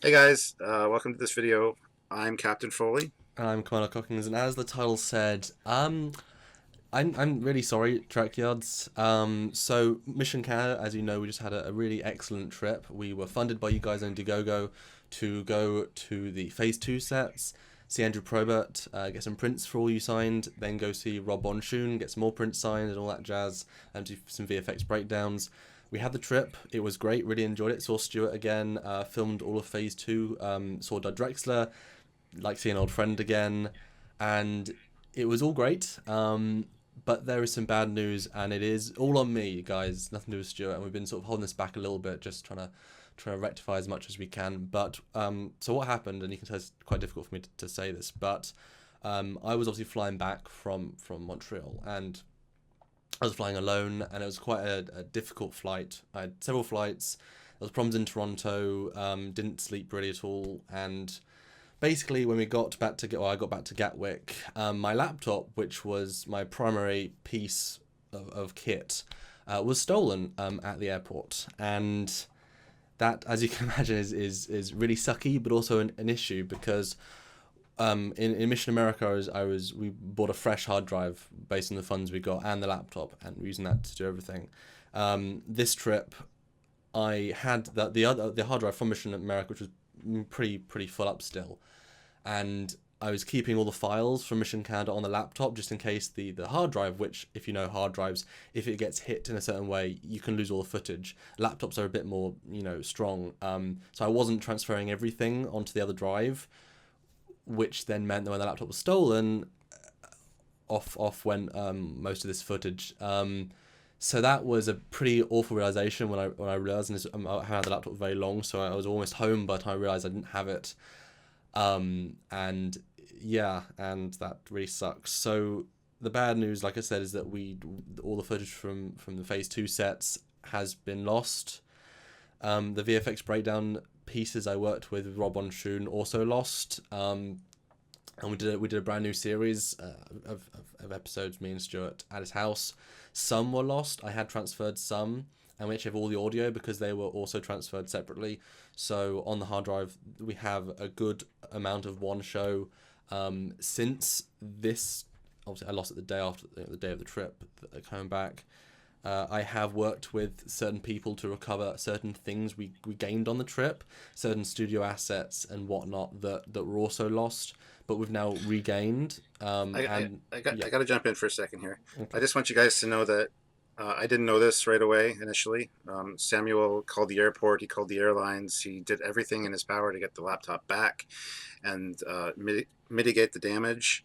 Hey guys, welcome to this video. I'm Captain Foley. I'm Connor Cockings, and as the title said, I'm really sorry, Trekyards. So Mission Canada, as you know, we just had a really excellent trip. We were funded by you guys on Indiegogo to go to the Phase Two sets, see Andrew Probert, get some prints for all you signed, then go see Rob Bonshun, get some more prints signed and all that jazz, and do some VFX breakdowns. We had the trip. It was great. Really enjoyed it. Saw Stuart again. Filmed all of Phase Two. Saw Doug Drexler, like seeing an old friend again, and it was all great. But there is some bad news, and it is all on me, guys. Nothing to do with Stuart, and we've been sort of holding this back a little bit, just trying to rectify as much as we can. But so what happened, and you can tell it's quite difficult for me to say this, but I was obviously flying back from Montreal, and I was flying alone, and it was quite a difficult flight. I had several flights. There was problems in Toronto. Didn't sleep really at all, and basically when we got back to I got back to Gatwick, my laptop, which was my primary piece of kit, was stolen at the airport, and that, as you can imagine, is really sucky, but also an issue because in Mission America, we bought a fresh hard drive based on the funds we got and the laptop, and we're using that to do everything. This trip, I had the hard drive from Mission America, which was pretty full up still, and I was keeping all the files from Mission Canada on the laptop just in case the hard drive, which, if you know hard drives, if it gets hit in a certain way, you can lose all the footage. Laptops are a bit more, strong. So I wasn't transferring everything onto the other drive, which then meant that when the laptop was stolen, off went most of this footage. So that was a pretty awful realization when I realized, and I had the laptop very long, so I was almost home by the time I realized I didn't have it. And yeah, and that really sucks. So the bad news, like I said, is that all the footage from the Phase Two sets has been lost. The VFX breakdown pieces I worked with Rob on Shun also lost. And we did a brand new series of episodes, me and Stuart at his house. Some were lost. I had transferred some, and we actually have all the audio because they were also transferred separately. So on the hard drive, we have a good amount of one show. Since this, obviously, I lost it the day after the day of the trip, coming back. I have worked with certain people to recover certain things we gained on the trip, certain studio assets and whatnot that were also lost, but we've now regained. And yeah, I got to jump in for a second here. I okay. just want you guys to know that I didn't know this right away initially. Samuel called the airport, he called the airlines, he did everything in his power to get the laptop back and mitigate the damage.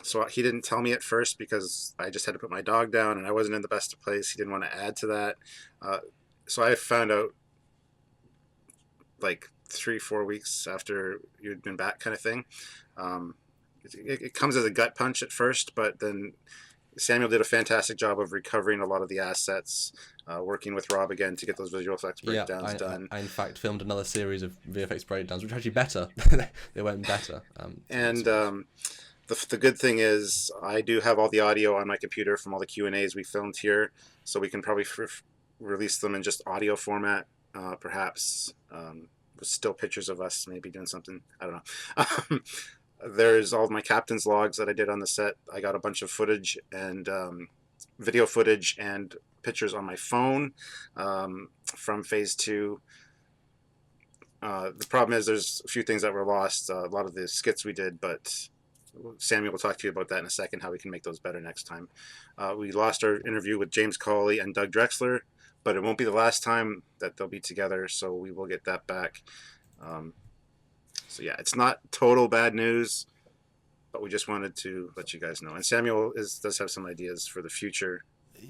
So he didn't tell me at first because I just had to put my dog down and I wasn't in the best of place. He didn't want to add to that. Uh, so I found out like 3 4 weeks after you'd been back, kind of thing. Um, it comes as a gut punch at first, but then Samuel did a fantastic job of recovering a lot of the assets, working with Rob again to get those visual effects Yeah, breakdowns done. I in fact filmed another series of VFX breakdowns, which are actually better. They went better. And the good thing is I do have all the audio on my computer from all the Q&As we filmed here, so we can probably release them in just audio format, perhaps with still pictures of us maybe doing something. I don't know. There's all of my captain's logs that I did on the set. I got a bunch of footage and video footage and pictures on my phone from Phase 2. The problem is there's a few things that were lost, a lot of the skits we did, but Samuel will talk to you about that in a second, how we can make those better next time. We lost our interview with James Cawley and Doug Drexler, but it won't be the last time that they'll be together, so we will get that back. Um, so yeah, it's not total bad news, but we just wanted to let you guys know. And Samuel does have some ideas for the future.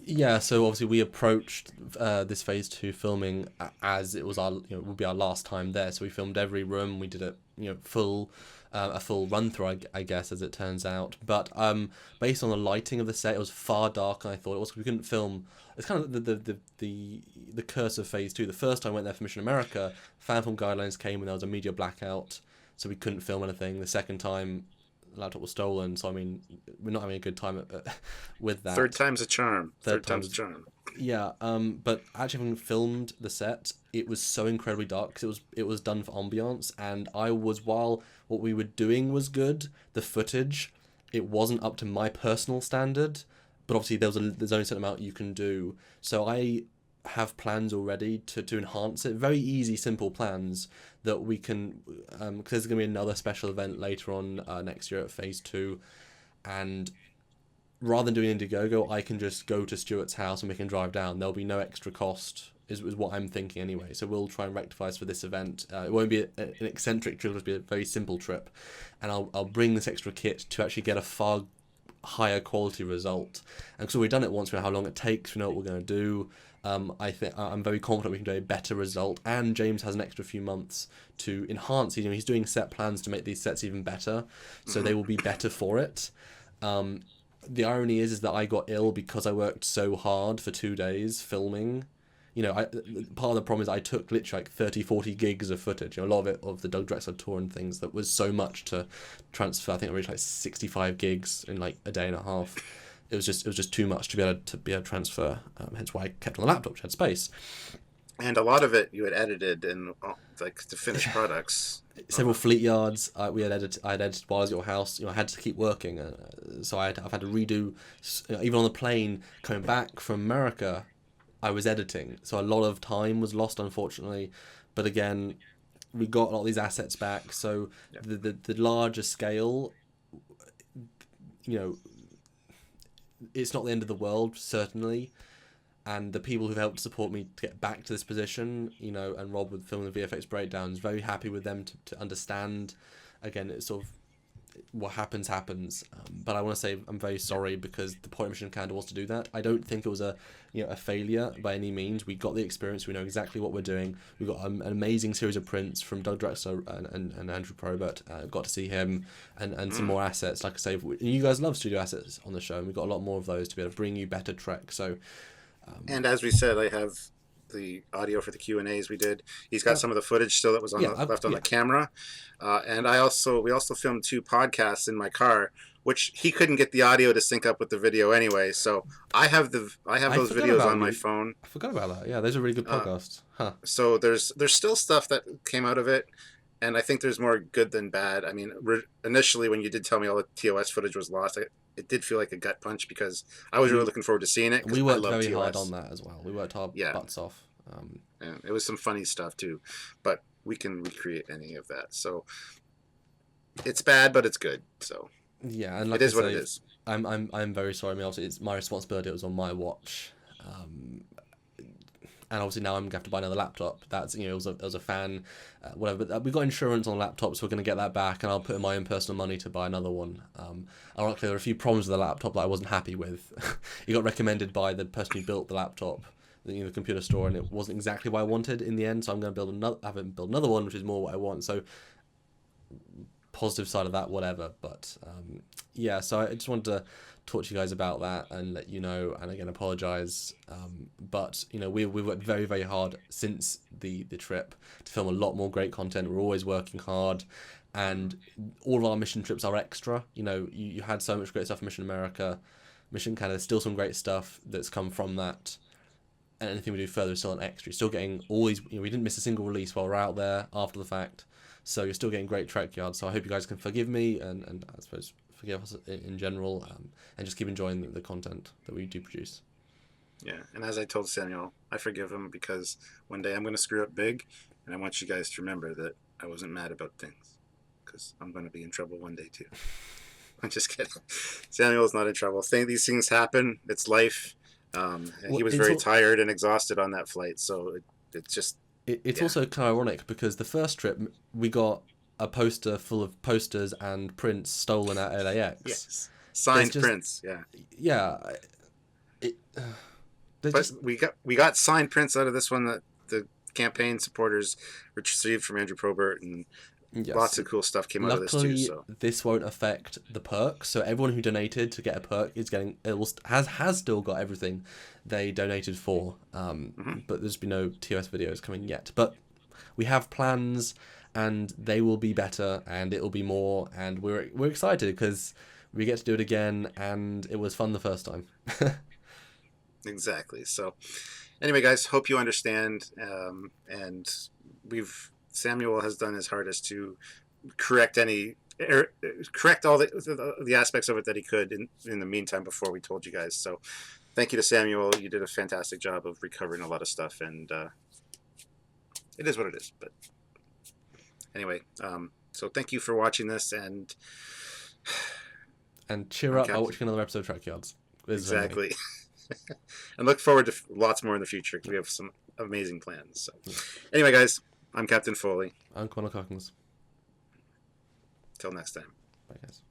Yeah, so obviously we approached this Phase Two filming as it was would be our last time there. So we filmed every room. We did a full run through, I guess, as it turns out. But based on the lighting of the set, it was far darker than I thought it was. We couldn't film. It's kind of the curse of Phase Two. The first time I went there for Mission America, fan film guidelines came when there was a media blackout, so we couldn't film anything. The second time, the laptop was stolen. So I mean, we're not having a good time with Third that. time's a charm. Third Third time's a time's charm. Yeah, but actually having filmed the set, it was so incredibly dark because it was done for ambiance, and I was while what we were doing was good, the footage, it wasn't up to my personal standard, but obviously there's only a certain amount you can do. So I have plans already to enhance it. Very easy, simple plans that we can, because there's gonna be another special event later on next year at Phase Two, and rather than doing Indiegogo, I can just go to Stuart's house and we can drive down. There'll be no extra cost, is what I'm thinking anyway. So we'll try and rectify this for this event. It won't be an eccentric trip, it'll be a very simple trip. And I'll bring this extra kit to actually get a far higher quality result. And so we've done it once, we know how long it takes, we know what we're going to do. I think I'm very confident we can do a better result, and James has an extra few months to enhance. He's doing set plans to make these sets even better, so they will be better for it. The irony is that I got ill because I worked so hard for 2 days filming. Part of the problem is I took literally like 30, 40 gigs of footage. A lot of it of the Doug Drexler tour and things that was so much to transfer. I think I reached like 65 gigs in like a day and a half. It was just too much to be able to transfer. Hence why I kept it on the laptop, which had space. And a lot of it you had edited in like the finished products. Several fleet yards I had edited while I was at your house. I had to keep working, so I've had to redo. Even on the plane coming back from America, I was editing, so a lot of time was lost, unfortunately. But again, we got a lot of these assets back, so the larger scale, it's not the end of the world, certainly. And the people who've helped support me to get back to this position, and Rob with filming the VFX breakdowns, very happy with them to understand. Again, it's sort of what happens. But I want to say I'm very sorry, because the point of Mission Canada was to do that. I don't think it was a failure by any means. We got the experience. We know exactly what we're doing. We got an amazing series of prints from Doug Drexler and Andrew Probert. Got to see him and some more assets. Like I say, you guys love studio assets on the show, and we got a lot more of those to be able to bring you better Trek. So. And as we said, I have the audio for the Q&As we did. He's got some of the footage still that was left on the camera. And we also filmed 2 podcasts in my car, which he couldn't get the audio to sync up with the video anyway. So I have those videos on my phone. I forgot about that. Yeah, those are really good podcasts. So there's still stuff that came out of it, and I think there's more good than bad. I mean, initially when you did tell me all the TOS footage was lost, it did feel like a gut punch, because I was really looking forward to seeing it. We worked very hard on that as well. We worked our butts off. And it was some funny stuff too, but we can recreate any of that. So it's bad, but it's good. So yeah, and like it is what it is. I'm very sorry. I mean, obviously it's my responsibility. It was on my watch. And obviously now I'm going to have to buy another laptop. That's, it was a fan, whatever. But we got insurance on the laptop, so we're going to get that back, and I'll put in my own personal money to buy another one. Ironically, there were a few problems with the laptop that I wasn't happy with. It got recommended by the person who built the laptop, the computer store, and it wasn't exactly what I wanted in the end, so I'm going to have him build another one, which is more what I want. So positive side of that, whatever. But yeah, so I just wanted to talk to you guys about that and let you know, and again apologize, but we worked very, very hard since the trip to film a lot more great content. We're always working hard, and all of our mission trips are extra. You had so much great stuff from Mission America, Mission Canada. Still some great stuff that's come from that, and anything we do further is still an extra. You're still getting all these, we didn't miss a single release while we're out there after the fact, so you're still getting great Trekyards. So I hope you guys can forgive me, and I suppose forgive us in general, and just keep enjoying the content that we do produce. Yeah, and as I told Samuel, I forgive him, because one day I'm going to screw up big, and I want you guys to remember that I wasn't mad about things, because I'm going to be in trouble one day too. I'm just kidding. Samuel's not in trouble. These things happen. It's life. He was very tired and exhausted on that flight, so it's just... It's also kind of ironic, because the first trip we got a poster full of posters and prints stolen at LAX. Yes, signed prints. Yeah. Yeah. But we got signed prints out of this one that the campaign supporters received from Andrew Probert, and lots of cool stuff came out of this too. So this won't affect the perks. So everyone who donated to get a perk is getting has still got everything they donated for. But there's been no TOS videos coming yet. But we have plans, and they will be better, and it will be more, and we're excited because we get to do it again, and it was fun the first time. Exactly. So, anyway, guys, hope you understand. And Samuel has done his hardest to correct correct all the aspects of it that he could in the meantime before we told you guys. So, thank you to Samuel. You did a fantastic job of recovering a lot of stuff, and it is what it is. But anyway, so thank you for watching this, and cheer I'm up by Captain. watching another episode of Trekyards. Exactly. And look forward to lots more in the future because we have some amazing plans. So, anyway, guys, I'm Captain Foley. I'm Connor Cockins. Till next time. Bye, guys.